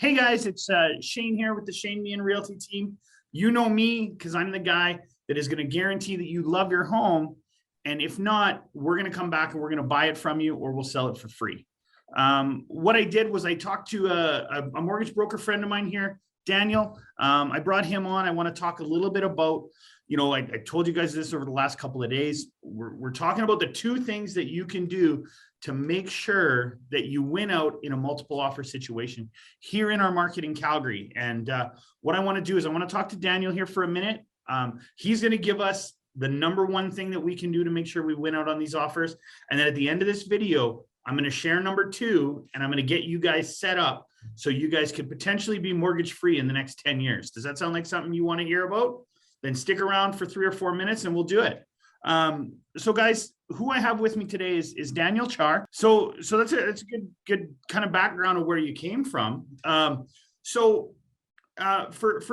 Hey guys, it's Shane here with the Meahan Realty team. You know me because I'm the guy that is going to guarantee that you love your home. And if not, we're going to come back and we're going to buy it from you or we'll sell it for free. What I did was I talked to a mortgage broker friend of mine here, Daniel. I brought him on. I want to talk a little bit about, I told you guys this over the last couple of days. We're talking about the two things that you can do to make sure that you win out in a multiple offer situation here in our market in Calgary. And what I want to do is I want to talk to Daniel here for a minute. He's going to give us the number one thing that we can do to make sure we win out on these offers. And then at the end of this video, I'm going to share number two, and I'm going to get you guys set up so you guys could potentially be mortgage free in the next 10 years. Does that sound like something you want to hear about? Then stick around for 3 or 4 minutes and we'll do it. So guys, who I have with me today is Daniel Char. So that's a good kind of background of where you came from. For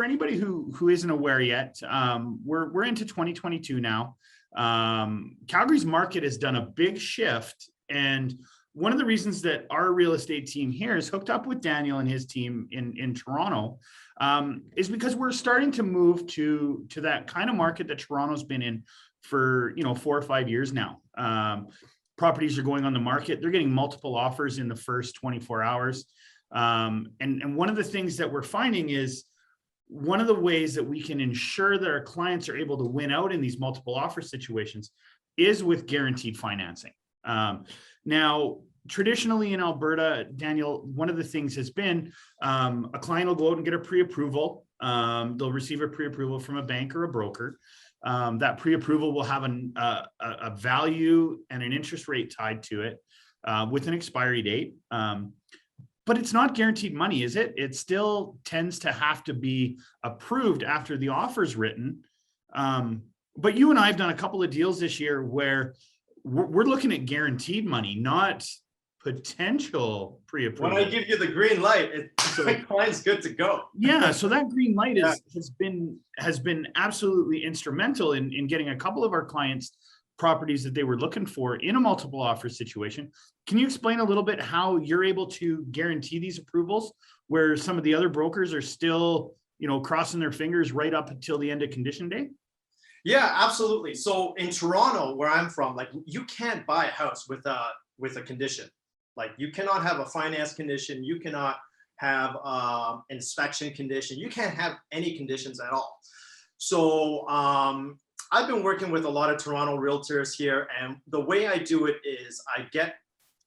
anybody who isn't aware yet, we're into 2022 now. Calgary's market has done a big shift, and one of the reasons that our real estate team here is hooked up with Daniel and his team in Toronto is because we're starting to move to that kind of market that Toronto's been in for 4 or 5 years now. Properties are going on the market. They're getting multiple offers in the first 24 hours. And one of the things that we're finding is one of the ways that we can ensure that our clients are able to win out in these multiple offer situations is with guaranteed financing. Now, traditionally in Alberta, Daniel, one of the things has been a client will go out and get a pre-approval. They'll receive a pre-approval from a bank or a broker. That pre-approval will have a value and an interest rate tied to it with an expiry date. But it's not guaranteed money, is it? It still tends to have to be approved after the offer's written. But you and I have done a couple of deals this year where we're looking at guaranteed money, not potential pre-approval. When I give you the green light, my client's good to go. Yeah, so that green light has been absolutely instrumental in getting a couple of our clients properties that they were looking for in a multiple offer situation. Can you explain a little bit how you're able to guarantee these approvals where some of the other brokers are still, crossing their fingers right up until the end of condition day? Yeah, absolutely. So in Toronto, where I'm from, you can't buy a house with a condition. You cannot have a finance condition. You cannot have inspection condition. You can't have any conditions at all. So I've been working with a lot of Toronto realtors here, and the way I do it is I get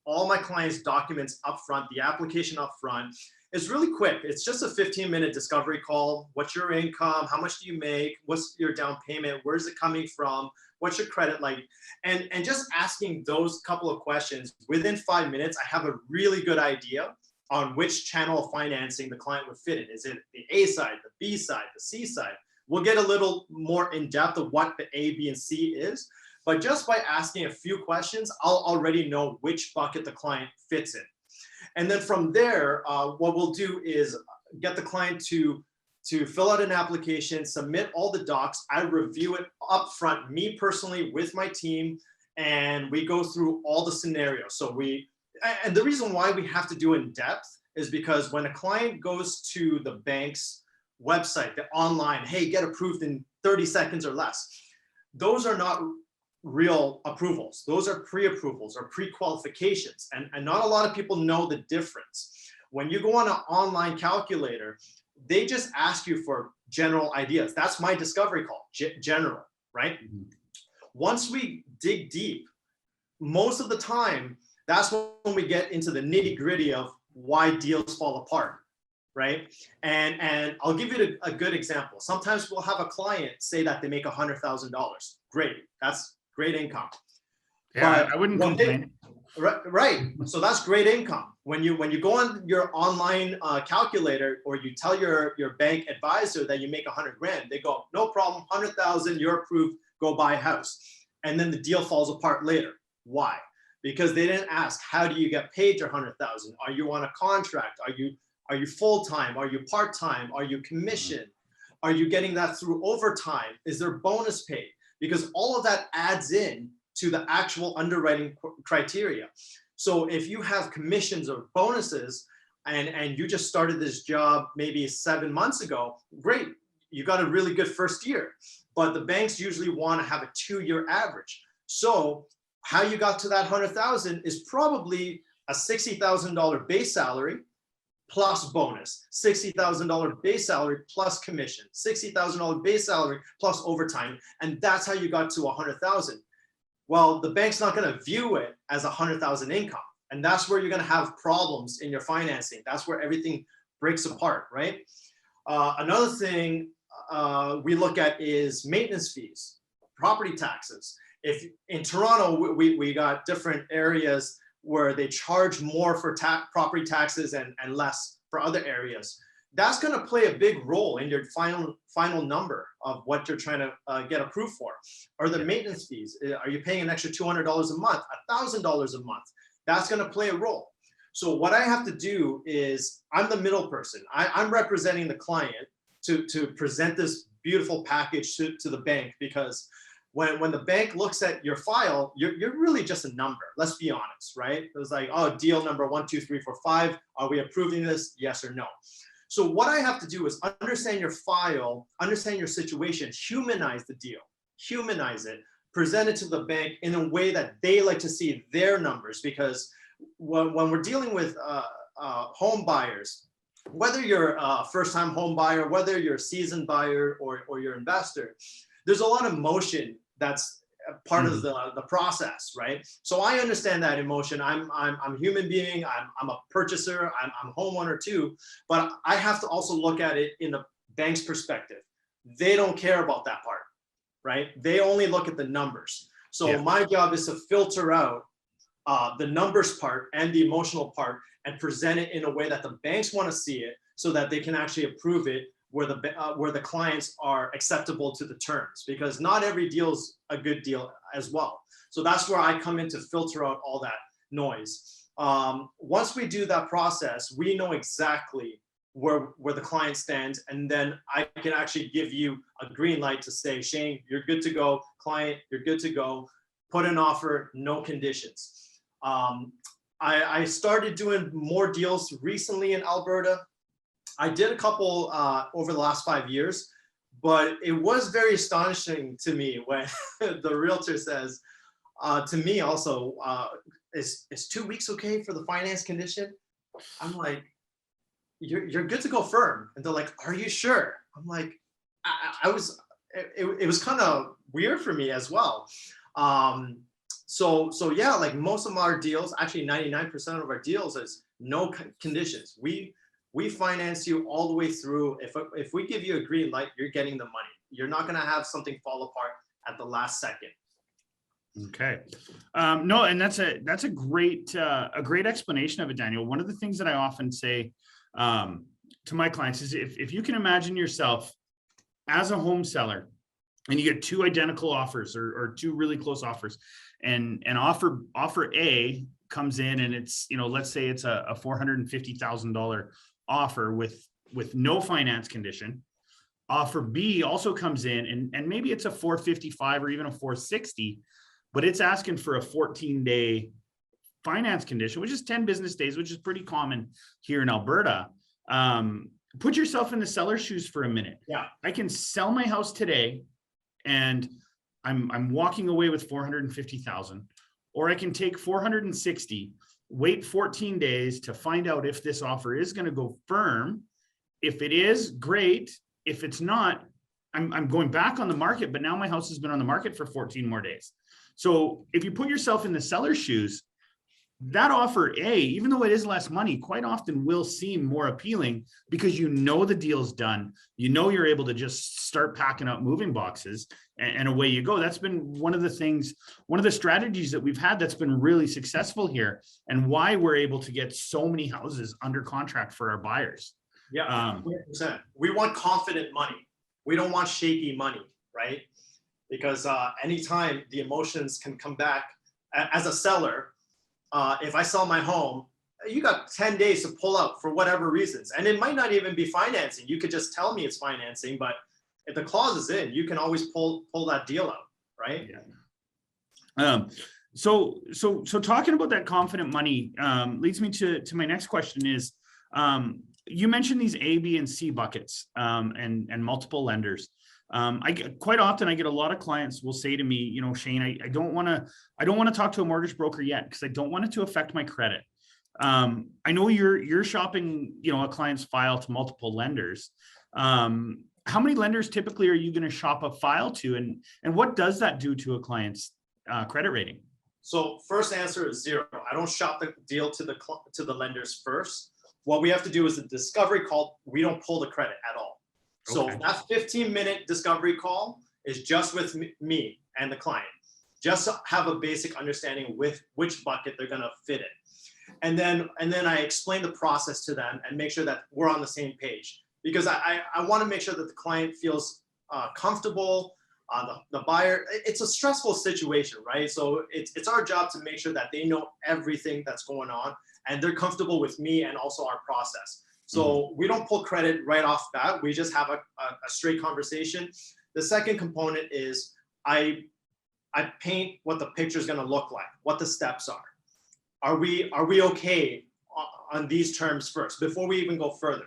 all my clients' documents up front, the application up front. It's really quick. It's just a 15-minute discovery call. What's your income? How much do you make? What's your down payment? Where's it coming from? What's your credit like? And just asking those couple of questions, within 5 minutes, I have a really good idea on which channel of financing the client would fit in. Is it the A side, the B side, the C side? We'll get a little more in depth of what the A, B, and C is. But just by asking a few questions, I'll already know which bucket the client fits in. And then from there, what we'll do is get the client to fill out an application, submit all the docs. I review it up front, me personally with my team, and we go through all the scenarios. And the reason why we have to do in depth is because when a client goes to the bank's website, the online, hey, get approved in 30 seconds or less, those are not real approvals. Those are pre-approvals or pre-qualifications. And not a lot of people know the difference. When you go on an online calculator, they just ask you for general ideas. That's my discovery call, general, right? Mm-hmm. Once we dig deep, most of the time, that's when we get into the nitty-gritty of why deals fall apart, right? And I'll give you a good example. Sometimes we'll have a client say that they make $100,000. Great, that's great income. Yeah, I wouldn't complain. Right. So that's great income. When you go on your online calculator, or you tell your bank advisor that you make 100 grand, they go, no problem, 100,000, you're approved, go buy a house. And then the deal falls apart later. Why? Because they didn't ask, how do you get paid your 100,000? Are you on a contract? Are you full-time? Are you part-time? Are you commission? Are you getting that through overtime? Is there bonus paid? Because all of that adds in to the actual underwriting criteria. So if you have commissions or bonuses, and you just started this job maybe 7 months ago, great. You got a really good first year, but the banks usually want to have a 2-year average. So how you got to that 100,000 is probably a $60,000 base salary plus bonus, $60,000 base salary plus commission, $60,000 base salary plus overtime. And that's how you got to 100,000. Well, the bank's not going to view it as 100,000 income. And that's where you're going to have problems in your financing. That's where everything breaks apart, right? Another thing we look at is maintenance fees, property taxes. If in Toronto, we got different areas where they charge more for property taxes and less for other areas. That's going to play a big role in your final number of what you're trying to get approved for. Or the maintenance fees. Are you paying an extra $200 a month, $1,000 a month? That's going to play a role. So what I have to do is I'm the middle person. I'm representing the client to present this beautiful package to the bank, because when the bank looks at your file, you're really just a number. Let's be honest, right? It was like, oh, deal number 1, 2, 3, 4, 5. Are we approving this? Yes or no? So what I have to do is understand your file, understand your situation, humanize the deal, humanize it, present it to the bank in a way that they like to see their numbers. Because when we're dealing with home buyers, whether you're a first-time home buyer, whether you're a seasoned buyer or you're an investor, there's a lot of emotion that's part of the process, right? So I understand that emotion. I'm a human being. I'm a purchaser. I'm a homeowner too. But I have to also look at it in the bank's perspective. They don't care about that part, right? They only look at the numbers. So my job is to filter out the numbers part and the emotional part and present it in a way that the banks want to see it, so that they can actually approve it where the clients are acceptable to the terms, because not every deal is a good deal as well. So that's where I come in to filter out all that noise. Once we do that process, we know exactly where the client stands, and then I can actually give you a green light to say, Shane, you're good to go. Client, you're good to go. Put an offer, no conditions. I started doing more deals recently in Alberta. I did a couple over the last 5 years, but it was very astonishing to me when the realtor says to me also, is 2 weeks okay for the finance condition? I'm like, you're good to go firm. And they're like, are you sure? I'm like, it was kind of weird for me as well. So yeah, like most of our deals, actually 99% of our deals is no conditions. We finance you all the way through. If we give you a green light, you're getting the money. You're not going to have something fall apart at the last second. Okay. No, and that's a great explanation of it, Daniel. One of the things that I often say to my clients is if you can imagine yourself as a home seller and you get two identical offers or two really close offers, and offer A comes in and it's, let's say it's a $450,000 offer with no finance condition. Offer B also comes in and maybe it's a 455 or even a 460, but it's asking for a 14-day finance condition, which is 10 business days, which is pretty common here in Alberta. Put yourself in the seller's shoes for a minute. Yeah. I can sell my house today and I'm walking away with 450,000, or I can take 460, wait 14 days to find out if this offer is going to go firm. If it is, great. If it's not, I'm going back on the market, but now my house has been on the market for 14 more days. So if you put yourself in the seller's shoes, that offer A, even though it is less money, quite often will seem more appealing because the deal's done. You're able to just start packing up moving boxes and away you go. That's been one of the strategies that we've had that's been really successful here, and why we're able to get so many houses under contract for our buyers. Yeah, 100%. We want confident money. We don't want shaky money, right? Because anytime the emotions can come back as a seller, if I sell my home, you got 10 days to pull out for whatever reasons. And it might not even be financing. You could just tell me it's financing, but if the clause is in, you can always pull that deal out, right? Yeah. So talking about that confident money leads me to my next question is, You mentioned these A, B, and C buckets, and multiple lenders. Quite often I get a lot of clients will say to me, you know, Shane, I don't want to talk to a mortgage broker yet because I don't want it to affect my credit. I know you're shopping, you know, a client's file to multiple lenders. How many lenders typically are you going to shop a file to, and what does that do to a client's credit rating? So first answer is 0. I don't shop the deal to the lenders first. What we have to do is a discovery call. We don't pull the credit at all. So Okay. that 15-minute discovery call is just with me and the client, just to have a basic understanding with which bucket they're going to fit in. And then I explain the process to them and make sure that we're on the same page, because I want to make sure that the client feels comfortable. The buyer, it's a stressful situation, right? So it's our job to make sure that they know everything that's going on and they're comfortable with me and also our process. So we don't pull credit right off bat. We just have a straight conversation. The second component is I paint what the picture is going to look like, what the steps are. Are we okay on these terms first before we even go further?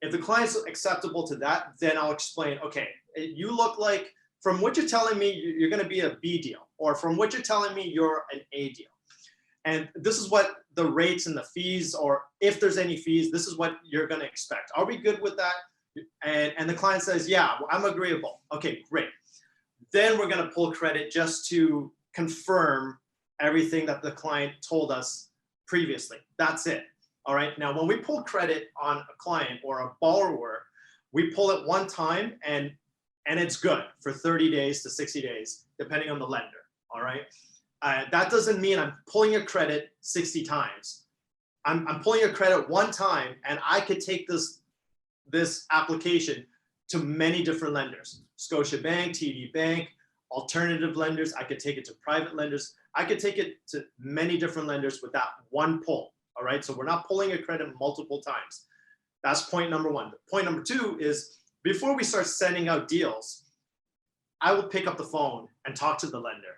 If the client's acceptable to that, then I'll explain, okay, you look like, from what you're telling me, you're going to be a B deal, or from what you're telling me, you're an A deal. And this is what the rates and the fees, or if there's any fees, this is what you're going to expect. Are we good with that? And the client says, yeah, I'm agreeable. Okay, great. Then we're going to pull credit just to confirm everything that the client told us previously. That's it. All right. Now, when we pull credit on a client or a borrower, we pull it one time and it's good for 30 days to 60 days, depending on the lender. All right. That doesn't mean I'm pulling your credit 60 times. I'm pulling your credit one time, and I could take this application to many different lenders: Scotiabank, TD Bank, alternative lenders. I could take it to private lenders. I could take it to many different lenders with that one pull. All right. So we're not pulling your credit multiple times. That's point number one. Point number two is, before we start sending out deals, I will pick up the phone and talk to the lender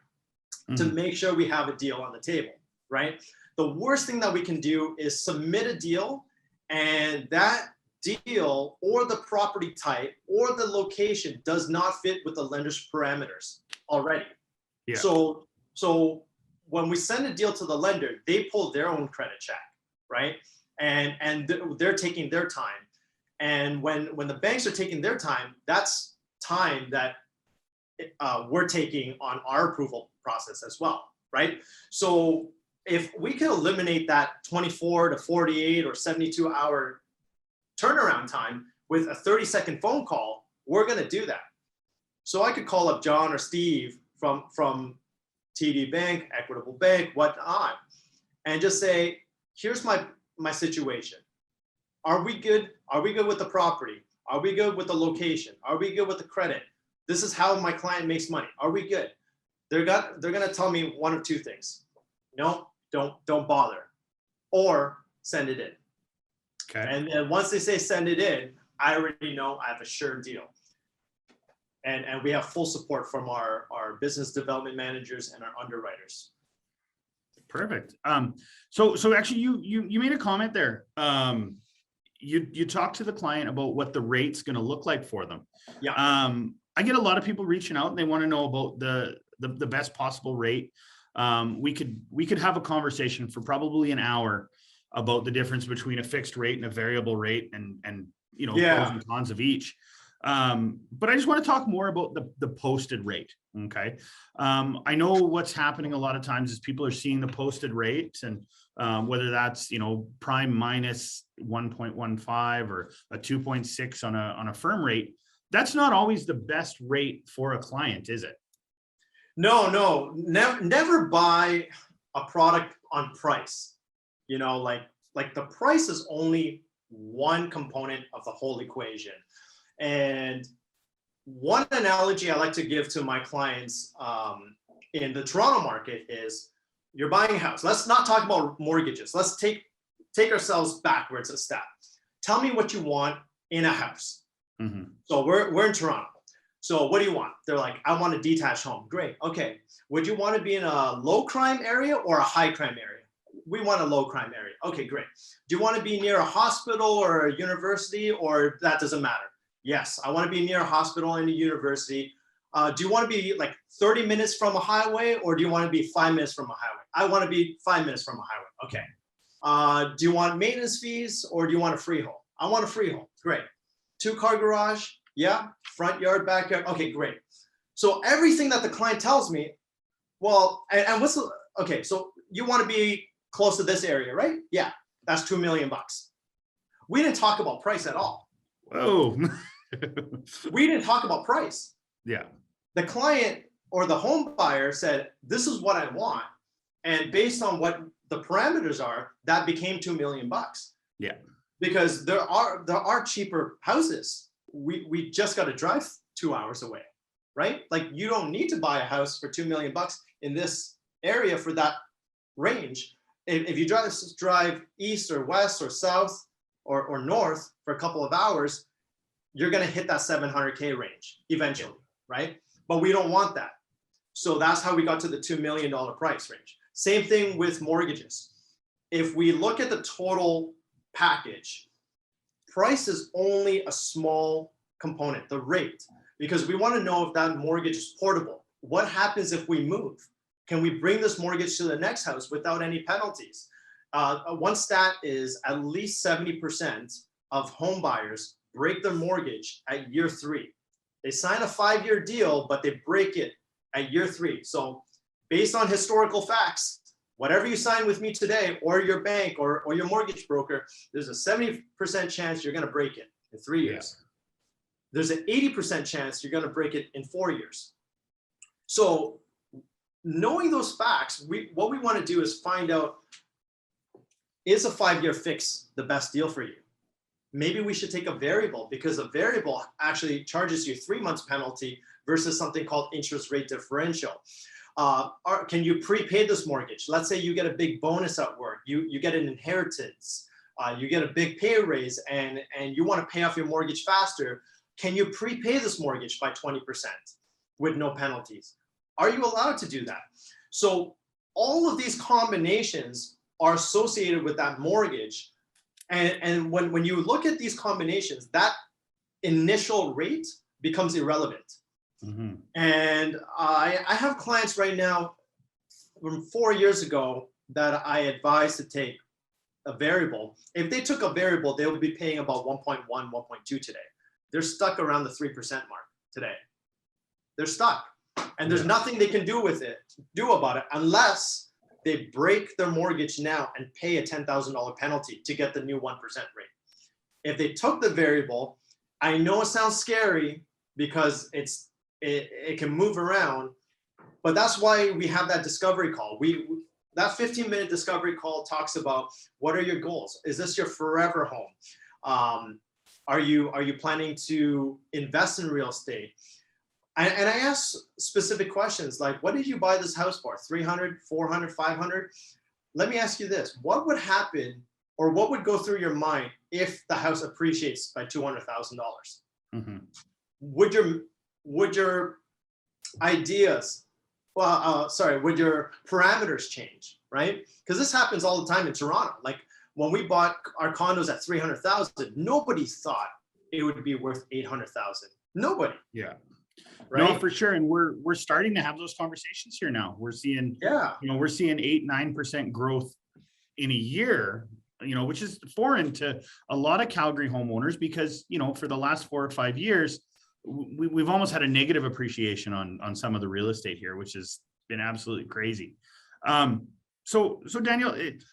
to make sure we have a deal on the table, right? The worst thing that we can do is submit a deal, and that deal or the property type or the location does not fit with the lender's parameters already. Yeah. So when we send a deal to the lender, they pull their own credit check, right? And they're taking their time. And when the banks are taking their time, that's time that we're taking on our approval process as well, right? So if we can eliminate that 24 to 48 or 72 hour turnaround time with a 30-second phone call, we're going to do that. So I could call up John or Steve from TD Bank, Equitable Bank, whatnot, and just say, here's my situation. Are we good? Are we good with the property? Are we good with the location? Are we good with the credit? This is how my client makes money. Are we good? They're going to tell me one of two things. No, don't bother, or send it in. Okay. And then once they say send it in, I already know I have a sure deal. And we have full support from our business development managers and our underwriters. Perfect. So actually you made a comment there. You talked to the client about what the rate's going to look like for them. Yeah. I get a lot of people reaching out and they want to know about the best possible rate. We could have a conversation for probably an hour about the difference between a fixed rate and a variable rate, and you know, pros and cons of each. But I just want to talk more about the posted rate. Okay. I know what's happening a lot of times is people are seeing the posted rate, and whether that's, you know, prime minus 1.15 or a 2.6 on a firm rate, that's not always the best rate for a client, is it? No, never buy a product on price. You know, like the price is only one component of the whole equation. And one analogy I like to give to my clients in the Toronto market is, you're buying a house. Let's not talk about mortgages. Let's take ourselves backwards a step. Tell me what you want in a house. Mm-hmm. So we're in Toronto. So what do you want? They're like, I want a detached home. Great. Okay. Would you want to be in a low crime area or a high crime area? we want a low crime area. Okay, great. Do you want to be near a hospital or a university, or that doesn't matter? Yes, I want to be near a hospital and a university. Do you want to be like 30 minutes from a highway, or do you want to be 5 minutes from a highway? I want to be 5 minutes from a highway. Okay. Do you want maintenance fees, or do you want a freehold? I want a freehold. Great. 2-car garage. Yeah. Front yard, backyard. Okay, great. So everything that the client tells me, well, and what's the, okay, so you want to be close to this area, right? Yeah, that's $2 million. We didn't talk about price at all. Whoa. We didn't talk about price. Yeah. The client or the home buyer said, this is what I want. And based on what the parameters are, that became $2 million. Yeah. Because there are cheaper houses. We just got to drive 2 hours away, right? Like, you don't need to buy a house for $2 million in this area for that range. If you drive east or west or south or north for a couple of hours, you're going to hit that 700K range eventually, right? But we don't want that. So that's how we got to the $2 million price range. Same thing with mortgages. If we look at the total package, price is only a small component, the rate, because we want to know if that mortgage is portable. What happens if we move? Can we bring this mortgage to the next house without any penalties? One stat is at least 70% of home buyers break their mortgage at year 3. They sign a 5-year deal, but they break it at year 3. So based on historical facts, whatever you sign with me today, or your bank or your mortgage broker, there's a 70% chance you're going to break it in 3 years. Yeah. There's an 80% chance you're going to break it in 4 years. So knowing those facts, what we want to do is find out, is a 5-year fix the best deal for you? Maybe we should take a variable, because a variable actually charges you 3 months penalty versus something called interest rate differential. Can you prepay this mortgage? Let's say you get a big bonus at work, you get an inheritance, you get a big pay raise, and you want to pay off your mortgage faster. Can you prepay this mortgage by 20% with no penalties? Are you allowed to do that? So all of these combinations are associated with that mortgage. And when you look at these combinations, that initial rate becomes irrelevant. Mm-hmm. And I have clients right now from 4 years ago that I advised to take a variable. If they took a variable, they would be paying about 1.1, 1.2 today. They're stuck around the 3% mark today. They're stuck. And there's nothing they can do about it, unless they break their mortgage now and pay a $10,000 penalty to get the new 1% rate. If they took the variable, I know it sounds scary because it can move around, but that's why we have that discovery call. That 15-minute discovery call talks about, what are your goals? Is this your forever home? Are you planning to invest in real estate? And I ask specific questions like, what did you buy this house for? 300, 400, 500? Let me ask you this. What would happen, or what would go through your mind if the house appreciates by $200,000? Mm-hmm. Would your ideas, would your parameters change, right? Because this happens all the time in Toronto. Like, when we bought our condos at $300,000, nobody thought it would be worth $800,000. Nobody. Yeah. Right? No, for sure. And we're starting to have those conversations here now. We're seeing, we're seeing 8-9% growth in a year, which is foreign to a lot of Calgary homeowners, because, for the last 4 or 5 years, we've almost had a negative appreciation on some of the real estate here, which has been absolutely crazy. So Daniel, it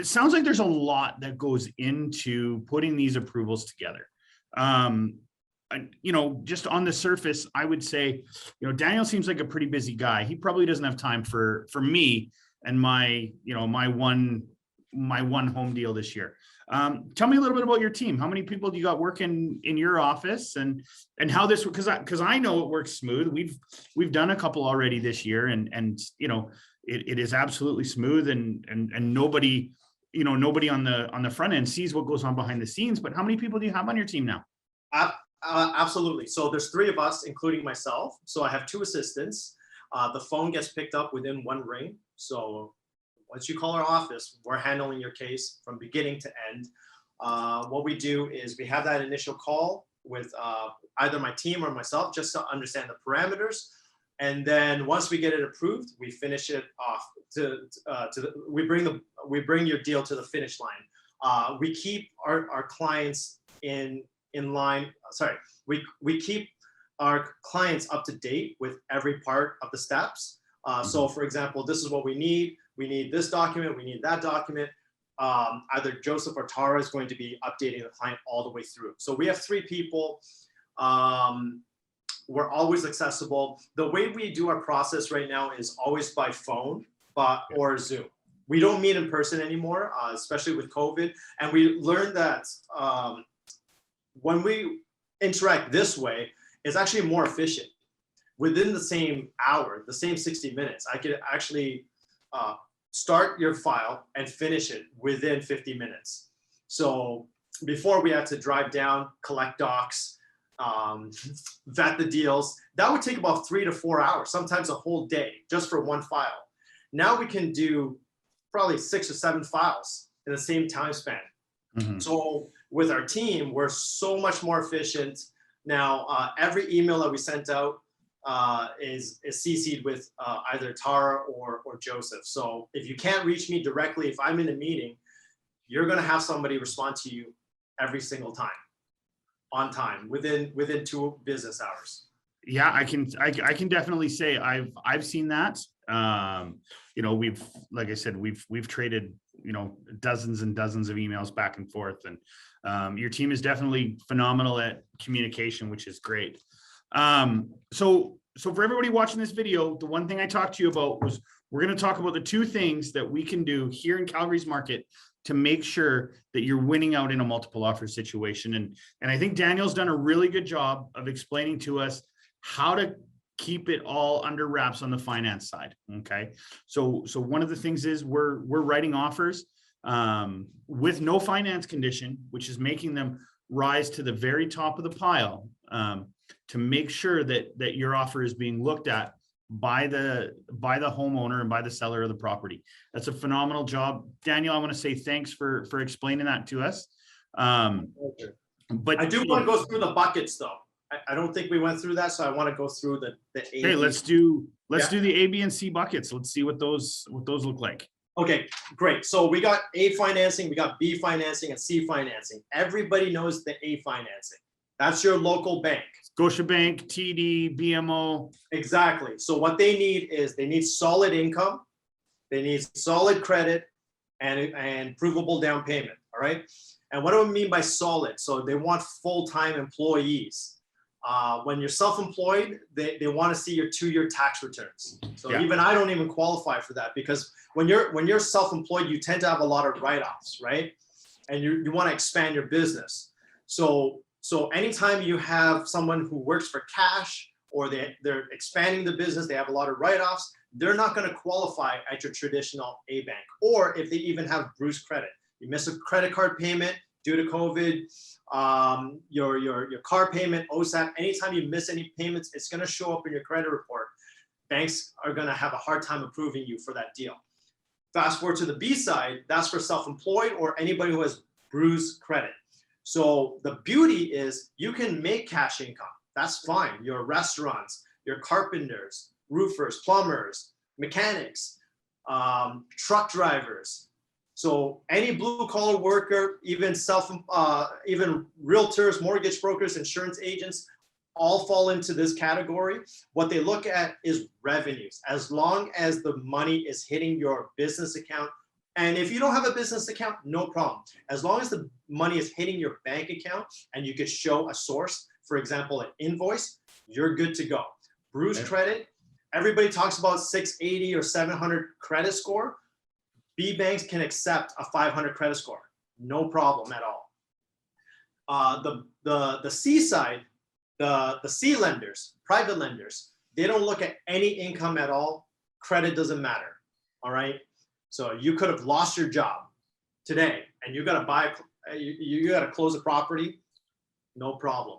sounds like there's a lot that goes into putting these approvals together. Just on the surface, I would say, Daniel seems like a pretty busy guy. He probably doesn't have time for me and my one home deal this year. Tell me a little bit about your team. How many people do you got working in your office, and how this, because I know it works smooth. We've done a couple already this year, and it is absolutely smooth, and nobody on the front end sees what goes on behind the scenes. But how many people do you have on your team now? Absolutely. So there's 3 of us, including myself. So I have 2 assistants. The phone gets picked up within 1 ring. So once you call our office, we're handling your case from beginning to end. What we do is we have that initial call with either my team or myself just to understand the parameters. And then once we get it approved, we finish it off we bring your deal to the finish line. We keep our clients in line. Sorry, we keep our clients up to date with every part of the steps. So for example, this is what we need. We need this document. We need that document. Either Joseph or Tara is going to be updating the client all the way through. So we have 3 people. We're always accessible. The way we do our process right now is always by phone or Zoom. We don't meet in person anymore, especially with COVID. And we learned that when we interact this way, it's actually more efficient. Within the same hour, the same 60 minutes, I could actually start your file and finish it within 50 minutes. So before we had to drive down, collect docs, vet the deals, that would take about 3 to 4 hours, sometimes a whole day just for one file. Now we can do probably 6 or 7 files in the same time span. So with our team, we're so much more efficient. Now, every email that we sent out is CC'd with either Tara or Joseph. So if you can't reach me directly, if I'm in a meeting, you're going to have somebody respond to you every single time, on time, within 2 business hours. Yeah, I can definitely say I've seen that. You know, like I said, we've traded, you know, dozens and dozens of emails back and forth, and your team is definitely phenomenal at communication, which is great. So for everybody watching this video, the one thing I talked to you about was we're going to talk about the 2 things that we can do here in Calgary's market to make sure that you're winning out in a multiple offer situation. And I think Daniel's done a really good job of explaining to us how to keep it all under wraps on the finance side. Okay. So one of the things is we're writing offers with no finance condition, which is making them rise to the very top of the pile, to make sure that your offer is being looked at by the homeowner and by the seller of the property. That's a phenomenal job. Daniel, I want to say thanks for explaining that to us. But I do want to go through the buckets though. I don't think we went through that, so I want to go through the A. Okay, let's do the A, B, and C buckets. Let's see what those look like. Okay, great. So we got A financing, we got B financing, and C financing. Everybody knows the A financing. That's your local bank. Scotiabank, TD, BMO. Exactly. So what they need solid income, they need solid credit, and provable down payment. All right. And what do I mean by solid? So they want full-time employees. When you're self-employed, they want to see your 2-year tax returns. So even I don't even qualify for that, because when you're self-employed, you tend to have a lot of write-offs, right? And you want to expand your business. So anytime you have someone who works for cash, or they're expanding the business, they have a lot of write-offs, they're not going to qualify at your traditional A bank. Or if they even have bruised credit, you miss a credit card payment due to COVID, your car payment, OSAP, anytime you miss any payments, it's going to show up in your credit report. Banks are going to have a hard time approving you for that deal. Fast forward to the B side, that's for self-employed or anybody who has bruised credit. So the beauty is you can make cash income. That's fine. Your restaurants, your carpenters, roofers, plumbers, mechanics, truck drivers. So any blue collar worker, even realtors, mortgage brokers, insurance agents, all fall into this category. What they look at is revenues. As long as the money is hitting your business account, and if you don't have a business account, no problem. As long as the money is hitting your bank account and you could show a source, for example, an invoice, you're good to go. Bruised credit, everybody talks about 680 or 700 credit score. B banks can accept a 500 credit score, no problem at all. The C side, the C lenders, private lenders, they don't look at any income at all. Credit doesn't matter. All right. So you could have lost your job today, and you got to close a property, no problem.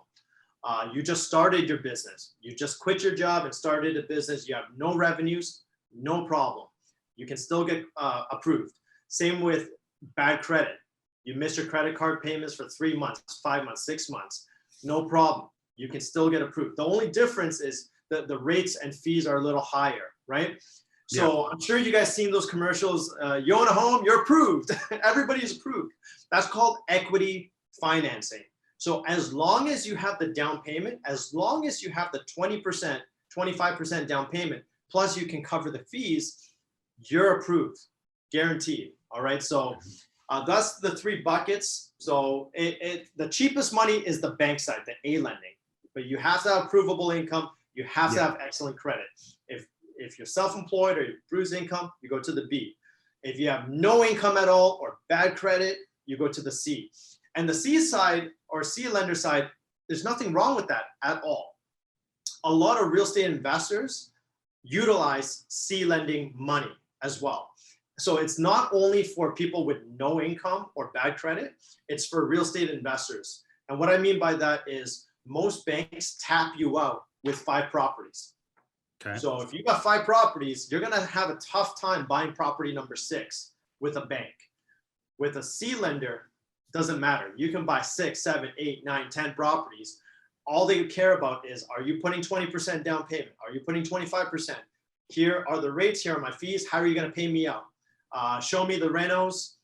You just started your business. You just quit your job and started a business. You have no revenues, no problem. You can still get approved. Same with bad credit. You miss your credit card payments for 3 months, 5 months, 6 months. No problem. You can still get approved. The only difference is that the rates and fees are a little higher, right? So I'm sure you guys seen those commercials. You own a home, you're approved. Everybody's approved. That's called equity financing. So as long as you have the down payment, as long as you have the 20%, 25% down payment, plus you can cover the fees, you're approved, guaranteed. All right. So that's the 3 buckets. So the cheapest money is the bank side, the A lending, but you have to have provable income. You have to have excellent credit. If you're self-employed or you cruise income, you go to the B. If you have no income at all or bad credit, you go to the C. And the C side or C lender side, there's nothing wrong with that at all. A lot of real estate investors utilize C lending money as well. So it's not only for people with no income or bad credit, it's for real estate investors. And what I mean by that is most banks tap you out with 5 properties. Okay. So if you got 5 properties, you're going to have a tough time buying property number 6 with a bank. With a C lender, doesn't matter. You can buy 6, 7, 8, 9, 10 properties. All they care about is, are you putting 20% down payment? Are you putting 25%? Here are the rates. Here are my fees. How are you going to pay me out? Show me the renos.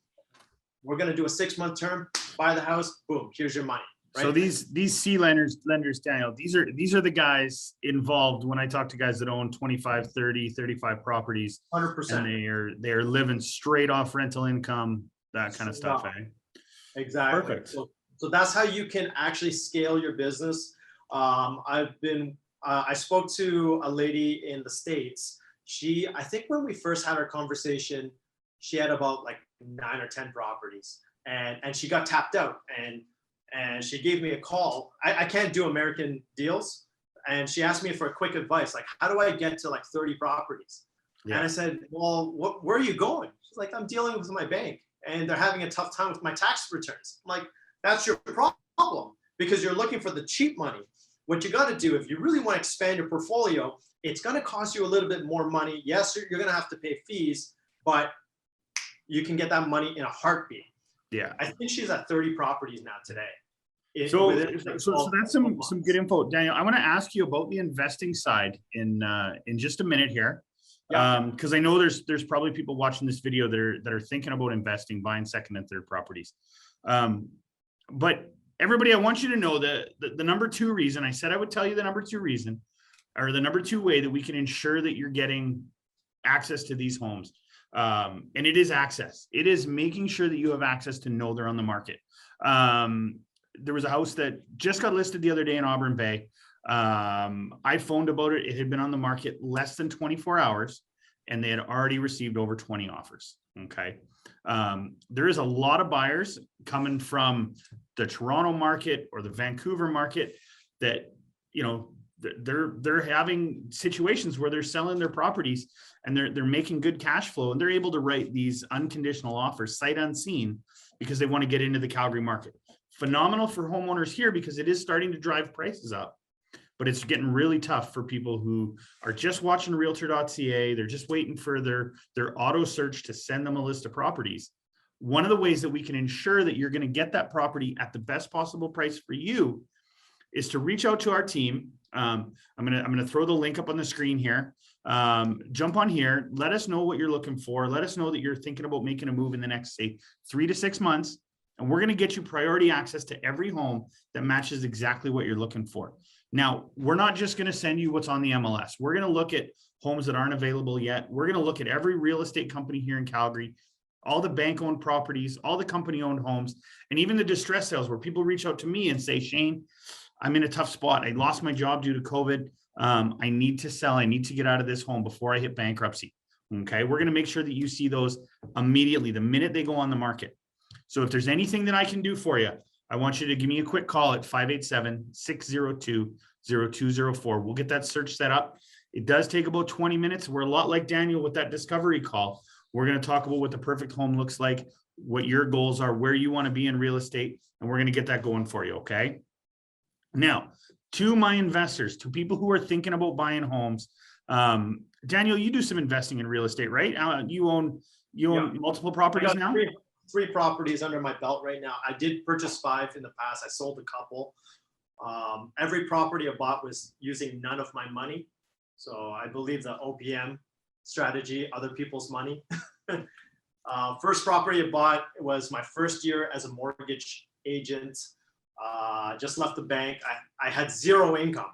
We're going to do a 6-month term, buy the house. Boom. Here's your money. Right? So these C lenders, Daniel, these are the guys involved when I talk to guys that own 25, 30, 35 properties. 100%. And they're living straight off rental income, that kind of stuff. Eh? Exactly. Perfect. So that's how you can actually scale your business. I spoke to a lady in the States. I think when we first had our conversation, she had about like 9 or 10 properties, and she got tapped out, and she gave me a call. I can't do American deals. And she asked me for a quick advice, like, how do I get to like 30 properties? Yeah. And I said, well, where are you going? She's like, I'm dealing with my bank and they're having a tough time with my tax returns. I'm like, that's your problem because you're looking for the cheap money. What you got to do, if you really want to expand your portfolio, it's going to cost you a little bit more money. Yes, you're going to have to pay fees, but you can get that money in a heartbeat. Yeah. I think she's at 30 properties now today. So that's some good info, Daniel. I want to ask you about the investing side in just a minute here, because I know there's probably people watching this video that are thinking about investing, buying second and third properties. But everybody, I want you to know that the number 2 reason I said I would tell you the number 2 reason, or the number 2 way that we can ensure that you're getting access to these homes, and it is access. It is making sure that you have access to know they're on the market. There was a house that just got listed the other day in Auburn Bay. I phoned about it. It had been on the market less than 24 hours and they had already received over 20 offers. Okay. There is a lot of buyers coming from the Toronto market or the Vancouver market that, you know, they're having situations where they're selling their properties and they're making good cash flow and they're able to write these unconditional offers sight unseen because they want to get into the Calgary market. Phenomenal for homeowners here because it is starting to drive prices up, but it's getting really tough for people who are just watching realtor.ca. They're just waiting for their auto search to send them a list of properties. One of the ways that we can ensure that you're going to get that property at the best possible price for you is to reach out to our team. I'm going to throw the link up on the screen here. Jump on here. Let us know what you're looking for. Let us know that you're thinking about making a move in the next, say, 3 to 6 months. And we're going to get you priority access to every home that matches exactly what you're looking for. Now, we're not just going to send you what's on the MLS. We're going to look at homes that aren't available yet. We're going to look at every real estate company here in Calgary, all the bank-owned properties, all the company-owned homes, and even the distress sales where people reach out to me and say, Shane, I'm in a tough spot. I lost my job due to COVID. I need to sell. I need to get out of this home before I hit bankruptcy. Okay. We're going to make sure that you see those immediately the minute they go on the market. So if there's anything that I can do for you, I want you to give me a quick call at 587-602-0204. We'll get that search set up. It does take about 20 minutes. We're a lot like Daniel with that discovery call. We're going to talk about what the perfect home looks like, what your goals are, where you want to be in real estate, and we're going to get that going for you. Okay. Now, to my investors, to people who are thinking about buying homes, Daniel, you do some investing in real estate, right? You own Yeah. multiple I properties got now? three properties under my belt right now. I did purchase 5 in the past. I sold a couple. Every property I bought was using none of my money. So I believe the OPM strategy, other people's money. First property I bought was my first year as a mortgage agent. Just left the bank. I had zero income.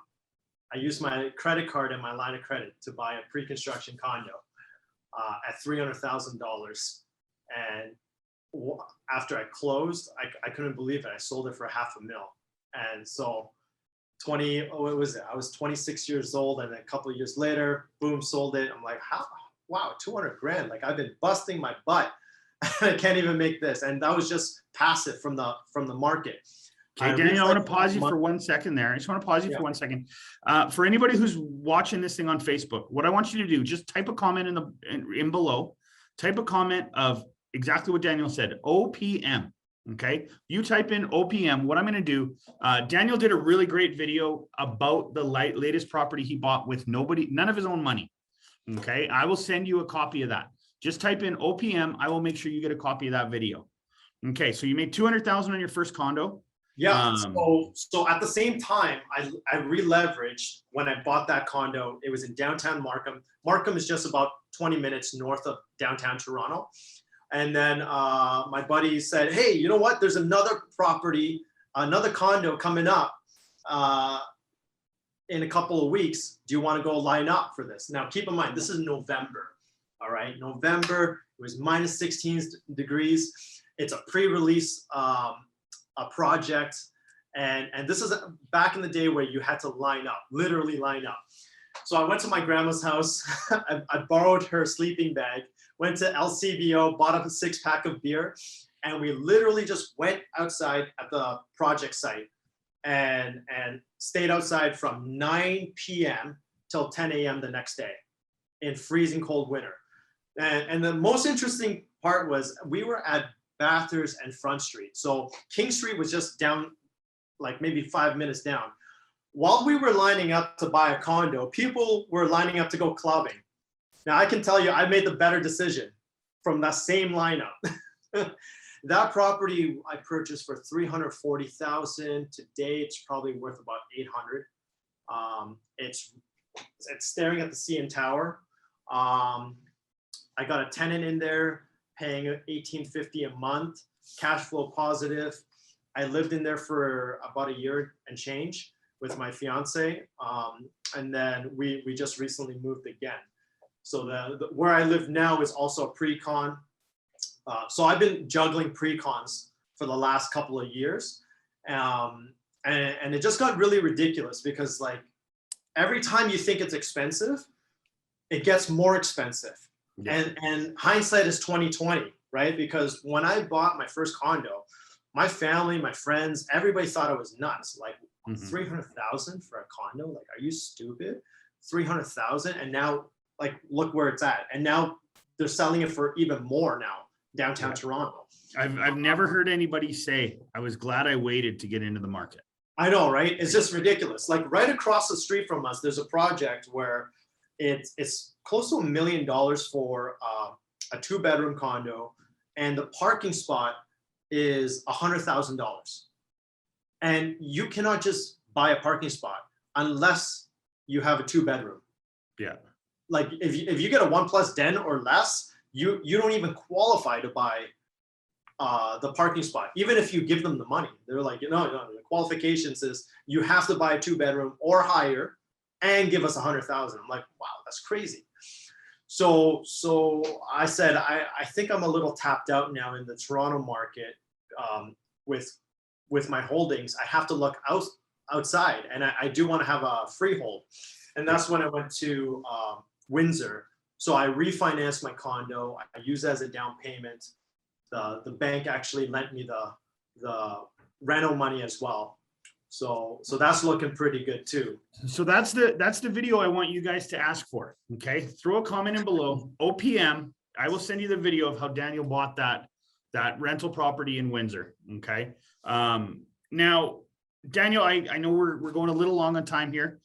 I used my credit card and my line of credit to buy a pre-construction condo at $300,000. And after I closed, I couldn't believe it. I sold it for $500,000. And so what was it? I was 26 years old, and then a couple of years later, boom, sold it. I'm like, wow, 200 grand. Like, I've been busting my butt. I can't even make this. And that was just passive from the market. Okay, Daniel, I want to pause you for 1 second there. I just want to pause you for 1 second. For anybody who's watching this thing on Facebook, what I want you to do, just type a comment in below. Type a comment of exactly what Daniel said, OPM. Okay, you type in OPM. What I'm going to do, Daniel did a really great video about the latest property he bought with none of his own money. Okay, I will send you a copy of that. Just type in OPM. I will make sure you get a copy of that video. Okay, so you made 200,000 on your first condo. Yeah. So at the same time, I re-leveraged when I bought that condo. It was in downtown Markham. Markham is just about 20 minutes north of downtown Toronto. And then my buddy said, hey, you know what? There's another property, another condo coming up in a couple of weeks. Do you want to go line up for this? Now, keep in mind, this is November. All right. November, it was minus 16 degrees. It's a pre-release a project. And this is back in the day where you had to line up, literally line up. So I went to my grandma's house. I borrowed her sleeping bag, went to LCBO, bought up a 6-pack of beer, and we literally just went outside at the project site and stayed outside from 9 p.m. till 10 a.m. the next day in freezing cold winter. And the most interesting part was we were at Bathurst and Front Street. So King Street was just down, like maybe 5 minutes down. While we were lining up to buy a condo, people were lining up to go clubbing. Now, I can tell you, I made the better decision from that same lineup. That property I purchased for $340,000. Today, it's probably worth about $800,000. It's staring at the CN Tower. I got a tenant in there paying $1,850 a month, cash flow positive. I lived in there for about a year and change with my fiance. And then we just recently moved again. So where I live now is also a pre-con. So I've been juggling pre-cons for the last couple of years. And it just got really ridiculous because like every time you think it's expensive, it gets more expensive. Yeah. And hindsight is 20/20, right? Because when I bought my first condo, my family, my friends, everybody thought I was nuts. Like, $300,000 for a condo? Like, are you stupid? $300,000, and now, like, look where it's at. And now they're selling it for even more now, downtown Toronto. I've never heard anybody say, I was glad I waited to get into the market. I know, right? It's just ridiculous. Like right across the street from us, there's a project where it's close to $1 million for a 2-bedroom condo, and the parking spot is $100,000. And you cannot just buy a parking spot unless you have a 2-bedroom. Yeah. Like if you get a 1+ den or less, you don't even qualify to buy the parking spot. Even if you give them the money, they're like, no, the qualifications is you have to buy a 2-bedroom or higher and give us $100,000. I'm like, wow, that's crazy. So I said, I think I'm a little tapped out now in the Toronto market with my holdings. I have to look outside, and I do want to have a freehold. And that's when I went to Windsor. So I refinanced my condo. I used it as a down payment. The bank actually lent me the rental money as well. So that's looking pretty good too. So that's the video I want you guys to ask for. Okay, throw a comment in below. OPM. I will send you the video of how Daniel bought that rental property in Windsor. Okay. Now, Daniel, I know we're going a little long on time here.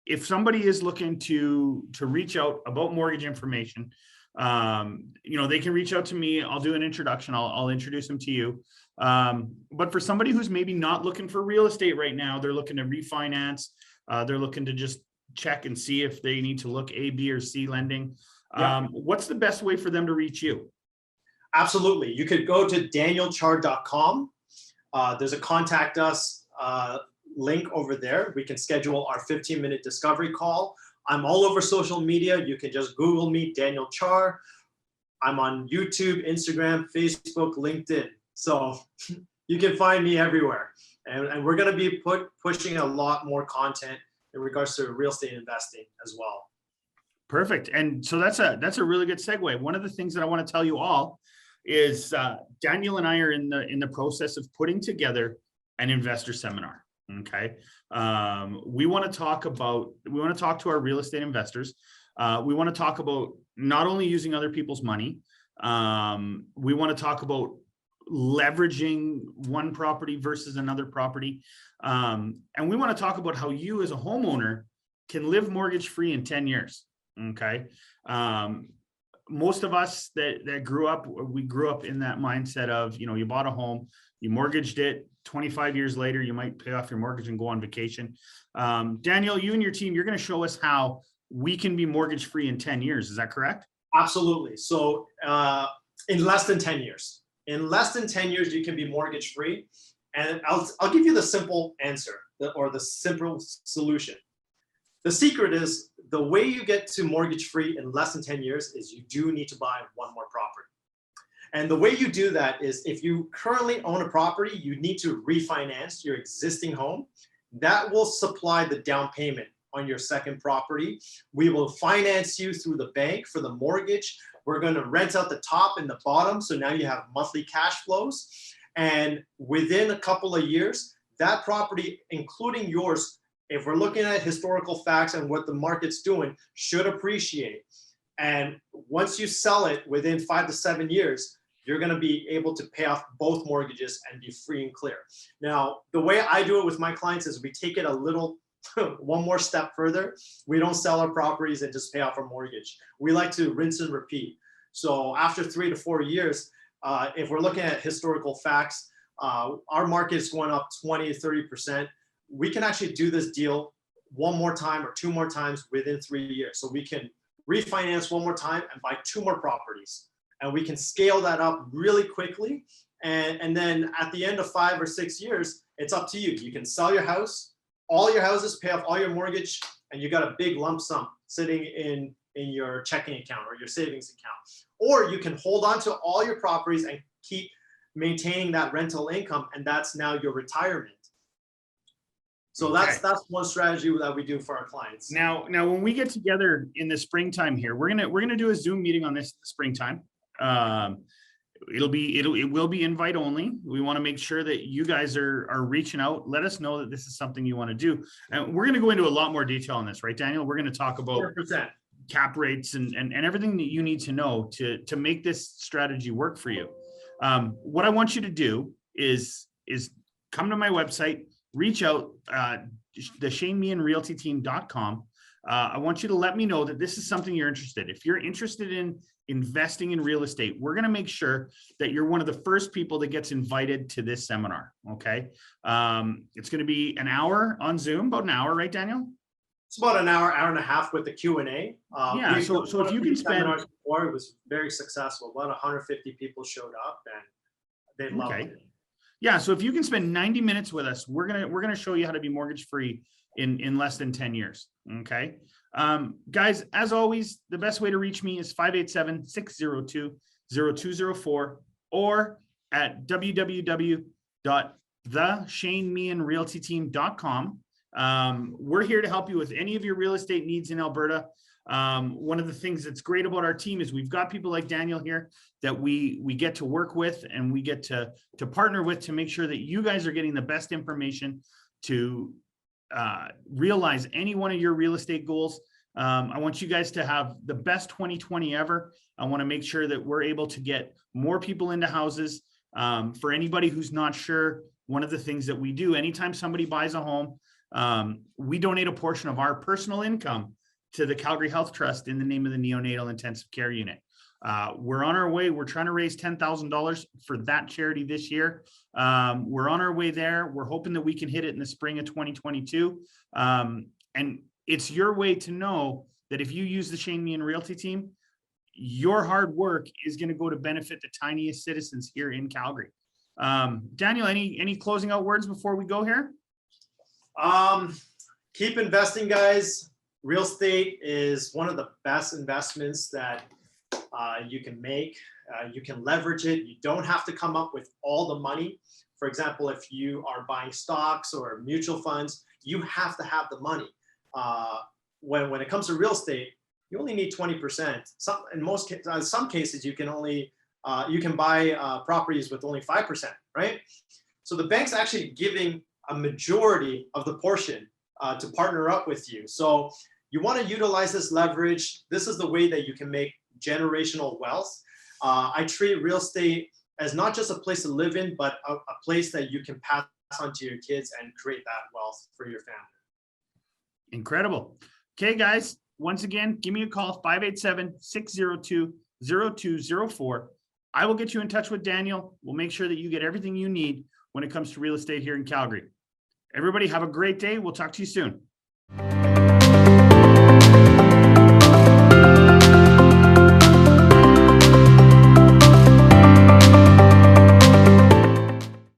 if somebody is looking to reach out about mortgage information, they can reach out to me. I'll do an introduction. I'll introduce them to you. But for somebody who's maybe not looking for real estate right now, they're looking to refinance. They're looking to just check and see if they need to look A, B, or C lending. What's the best way for them to reach you? Absolutely. You could go to danielchar.com. There's a contact us link over there. We can schedule our 15-minute discovery call. I'm all over social media. You can just Google me, Daniel Char. I'm on YouTube, Instagram, Facebook, LinkedIn. So you can find me everywhere. And we're going to be pushing a lot more content in regards to real estate investing as well. Perfect. And so that's a really good segue. One of the things that I want to tell you all is Daniel and I are in the process of putting together an investor seminar. Okay. We want to talk to our real estate investors. We want to talk about not only using other people's money. We want to talk about leveraging one property versus another property. And we want to talk about how you as a homeowner can live mortgage free in 10 years. Okay. Most of us that grew up in that mindset of, you bought a home, you mortgaged it, 25 years later, you might pay off your mortgage and go on vacation. Daniel, you and your team, you're going to show us how we can be mortgage free in 10 years. Is that correct? Absolutely. So in less than 10 years, you can be mortgage free. And I'll give you the simple answer or the simple solution. The secret is the way you get to mortgage free in less than 10 years is you do need to buy one more property. And the way you do that is if you currently own a property, you need to refinance your existing home. That will supply the down payment on your second property. We will finance you through the bank for the mortgage. We're going to rent out the top and the bottom. So now you have monthly cash flows. And within a couple of years, that property, including yours, if we're looking at historical facts and what the market's doing, should appreciate. And once you sell it within 5 to 7 years, you're going to be able to pay off both mortgages and be free and clear. Now, the way I do it with my clients is we take it a little, one more step further. We don't sell our properties and just pay off our mortgage. We like to rinse and repeat. So after 3 to 4 years, if we're looking at historical facts, our market is going up 20 to 30%. We can actually do this deal one more time or 2 more times within 3 years. So we can refinance one more time and buy 2 more properties. And we can scale that up really quickly. And then at the end of 5 or 6 years, it's up to you. You can sell your house, all your houses, pay off all your mortgage, and you got a big lump sum sitting in your checking account or your savings account. Or you can hold on to all your properties and keep maintaining that rental income, and that's now your retirement. So that's one strategy that we do for our clients. Now when we get together in the springtime here, we're gonna do a Zoom meeting on this springtime. It will be invite only. We want to make sure that you guys are reaching out. Let us know that this is something you want to do. And we're going to go into a lot more detail on this, right, Daniel? We're going to talk about 100%. Cap rates and everything that you need to know to make this strategy work for you. What I want you to do is come to my website, reach out, the Meahan Realty team.com. I want you to let me know that this is something you're interested in. If you're interested in investing in real estate, we're going to make sure that you're one of the first people that gets invited to this seminar. Okay. It's going to be an hour on Zoom, about an hour, right, Daniel? It's about an hour and a half with the Q&A. Yeah. So if you can spend, before, it was very successful. About 150 people showed up and they loved it. Yeah. So if you can spend 90 minutes with us, we're going to show you how to be mortgage free in less than 10 years. Okay. Guys, as always, the best way to reach me is 587-602-0204 or at www.theshanemeahanrealtyteam.com. We're here to help you with any of your real estate needs in Alberta. One of the things that's great about our team is we've got people like Daniel here that we get to work with and we get to partner with to make sure that you guys are getting the best information to realize any one of your real estate goals. I want you guys to have the best 2020 ever. I want to make sure that we're able to get more people into houses. For anybody who's not sure, one of the things that we do anytime somebody buys a home, We donate a portion of our personal income to the Calgary Health Trust in the name of the Neonatal Intensive Care Unit. We're on our way. We're trying to raise $10,000 for that charity this year. We're on our way there. We're hoping that we can hit it in the spring of 2022. And it's your way to know that if you use the Meahan Realty team, your hard work is going to go to benefit the tiniest citizens here in Calgary. Daniel, any closing out words before we go here? Keep investing, guys. Real estate is one of the best investments that you can make. You can leverage it. You don't have to come up with all the money. For example, if you are buying stocks or mutual funds, you have to have the money. When it comes to real estate, you only need 20%. Some cases, you can buy properties with only 5%, right? So the bank's actually giving a majority of the portion to partner up with you. So you want to utilize this leverage. This is the way that you can make generational wealth. I treat real estate as not just a place to live in, but a place that you can pass on to your kids and create that wealth for your family. Incredible. Okay, guys, once again, give me a call, 587-602-0204. I will get you in touch with Daniel. We'll make sure that you get everything you need when it comes to real estate here in Calgary. Everybody have a great day. We'll talk to you soon.